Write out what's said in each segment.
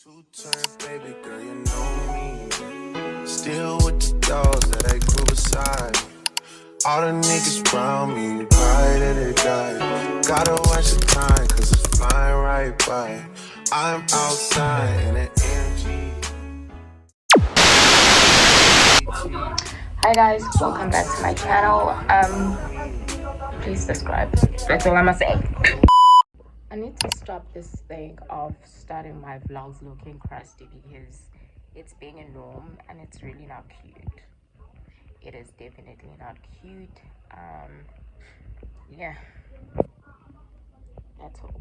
Two-turn baby girl, you know me. Still with the dogs that I grew beside. All the niggas around me, right at they die. Gotta watch the time, cause it's flying right by. I'm outside in an energy. Hi guys, welcome back to my channel. Please subscribe. That's all I'ma say. I need to stop this thing of starting my vlogs looking crusty because it's being a norm and it's really not cute. It is definitely not cute. Yeah, that's all.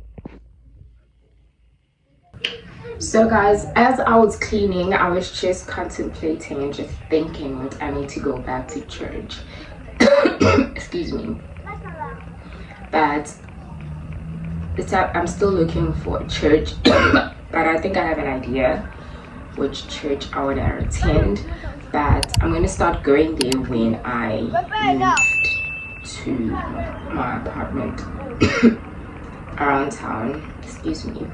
So guys, as I was cleaning, I was just contemplating and just thinking that I need to go back to church. Excuse me. But I'm still looking for a church, but I think I have an idea which church I want to attend. But I'm going to start going there when I moved to my apartment around town. Excuse me.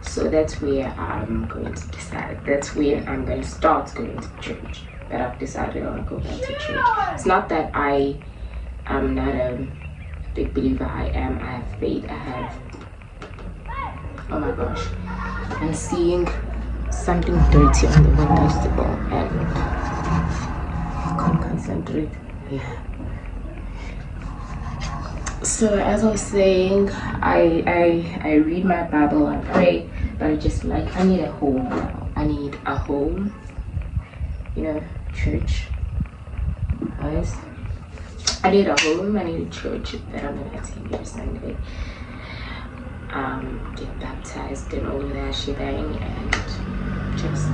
So that's where I'm going to decide. That's where I'm going to start going to church. But I've decided I want to go back to church. It's not that I am not a big believer. I have faith. I have, oh my gosh, I'm seeing something dirty on the windowsill and I can't concentrate. Yeah. So as I was saying, I read my Bible, I pray, but I need a home now. I need a home, you know, church, guys. I need a home, I need a church that I'm gonna attend every Sunday. Get baptized and all of that shebang, and just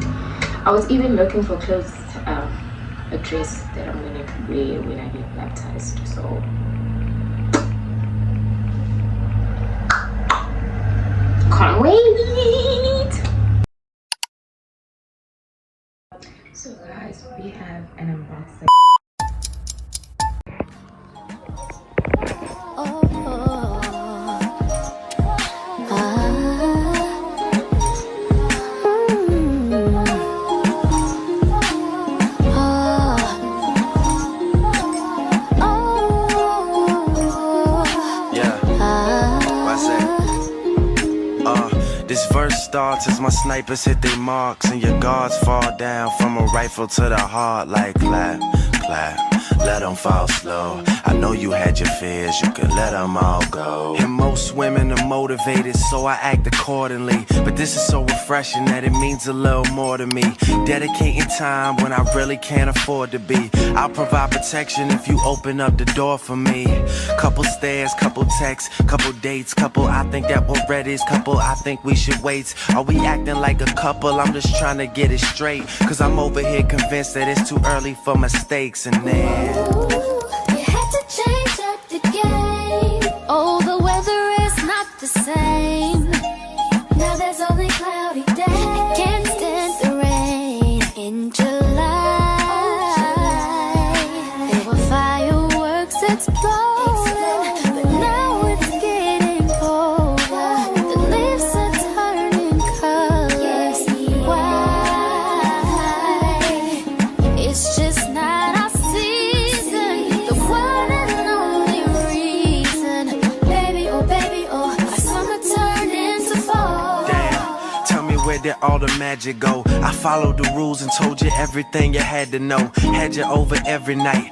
I was even looking for clothes, a dress that I'm gonna wear when I get baptized. So can't wait. So guys, we have an unboxing. This verse starts as my snipers hit their marks and your guards fall down from a rifle to the heart like clap, clap. Let them fall slow. I know you had your fears, you can let them all go. And most women are motivated, so I act accordingly. But this is so refreshing that it means a little more to me. Dedicating time when I really can't afford to be. I'll provide protection if you open up the door for me. Couple stares, couple texts, couple dates, couple I think that we're ready, couple I think we should wait. Are we acting like a couple? I'm just trying to get it straight, cause I'm over here convinced that it's too early for mistakes. And then you had to change up the game. Oh, the weather is not the same. Now there's only cloudy days. Can't stand the rain in July. There were fireworks exploding, but now it's getting colder. The leaves are turning colors. Why? It's just not our season. The one and only reason. Baby, oh, our summer turned into fall. damn, tell me where did all the magic go? I followed the rules and told you everything you had to know. Had you over every night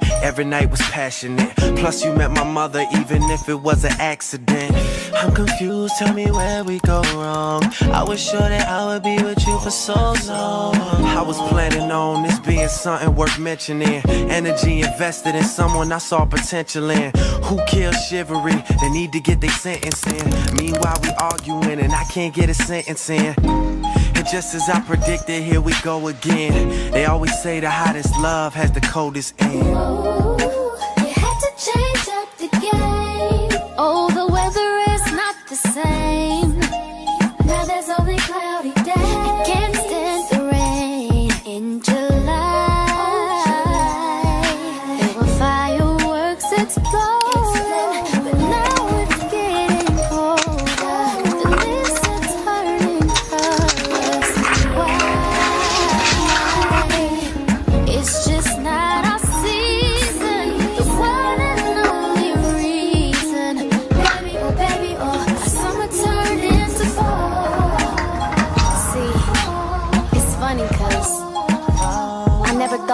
was passionate. Plus you met my mother even if it was an accident. I'm confused, tell me where we go wrong. I was sure that I would be with you for so long. I was planning on this being something worth mentioning. Energy invested in someone I saw potential in. Who killed chivalry? They need to get their sentence in. Meanwhile we arguing and I can't get a sentence in. And just as I predicted, here we go again. They always say the hottest love has the coldest end. Oh, you had to change up the game. Oh, the weather is not the same. Now there's only cloudy days. Can't stand the rain in July. There were fireworks exploding, but now it's getting colder. The leaves are turning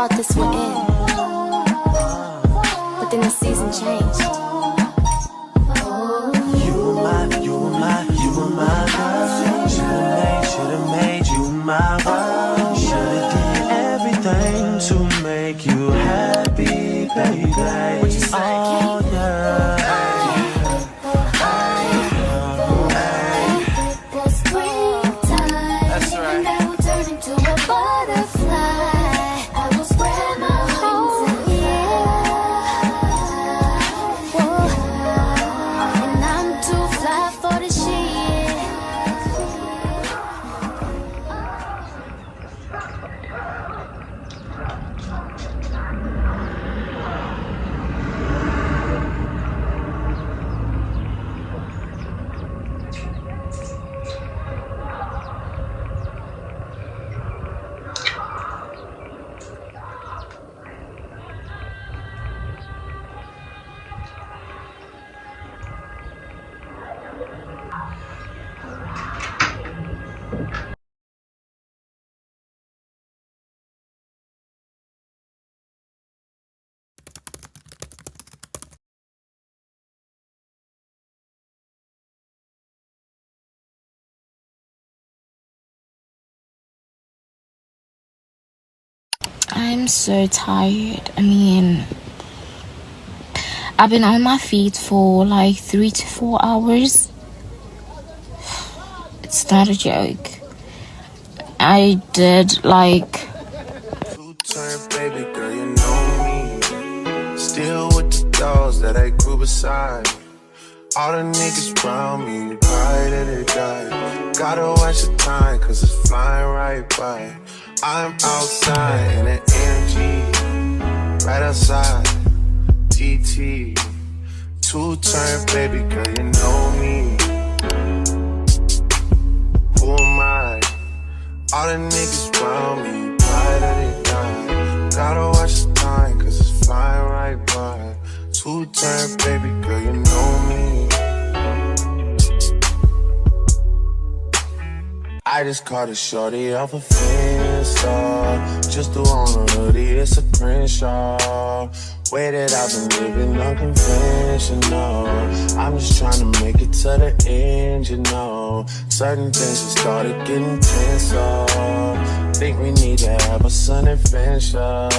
thought this would end, but then the season changed. You were my girl. Should've made you my world. Should've did everything to make you happy, baby. Oh yeah. I'm so tired. I mean, I've been on my feet for like 3 to 4 hours. It's not a joke. I did like... Two-turn baby girl, you know me. Still with the dolls that I grew beside. All the niggas around me, cry that they die. Gotta watch the time, cause it's flying right by. I'm outside in an AMG, right outside, TT. Two-turn baby girl, you know me. Who am I? All the niggas around me, cry that they die. Gotta watch the time, cause it's flying right by. Two-turn baby girl, you know me. I just caught a shorty off a Finsta. Just threw on a hoodie, it's a Crenshaw. Way that I've been living unconventional. I'm just trying to make it to the end, you know. Certain things have started getting tenser. Think we need to have a sun adventure.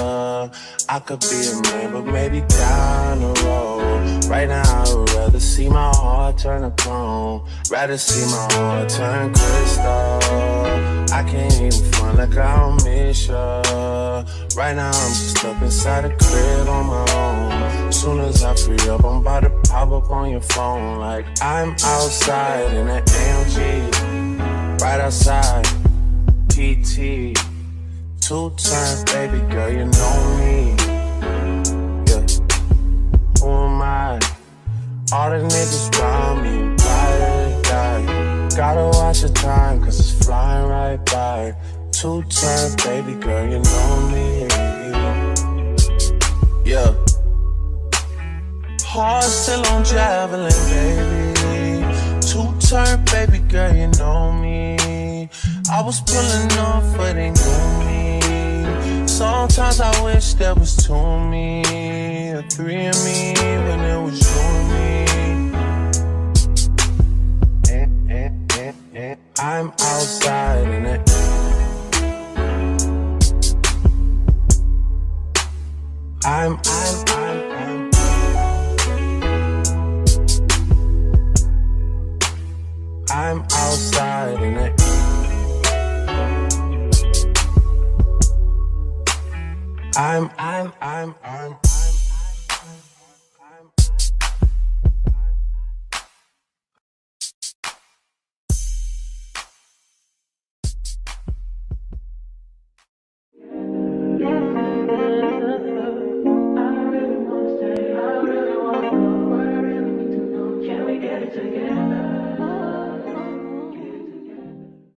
I could be a man, but maybe down the road. Right now I would rather see my heart turn to chrome. Rather see my heart turn crystal. I can't even front like I don't miss ya. Right now I'm just stuck inside a crib on my own. Soon as I free up, I'm about to pop up on your phone. Like I'm outside in an AMG, right outside, PT. Two-turn baby girl, you know me. Yeah, who am I? All the niggas around me, ride or die. Gotta watch the time, cause it's flying right by. Two-turn baby girl, you know me. Yeah. Heart still on javelin, baby. Two-turn baby girl, you know me. I was pulling off, but they knew me. Sometimes I wish there was two of me, or three of me, when it was you and me. I'm outside in it. I'm outside in it. I'm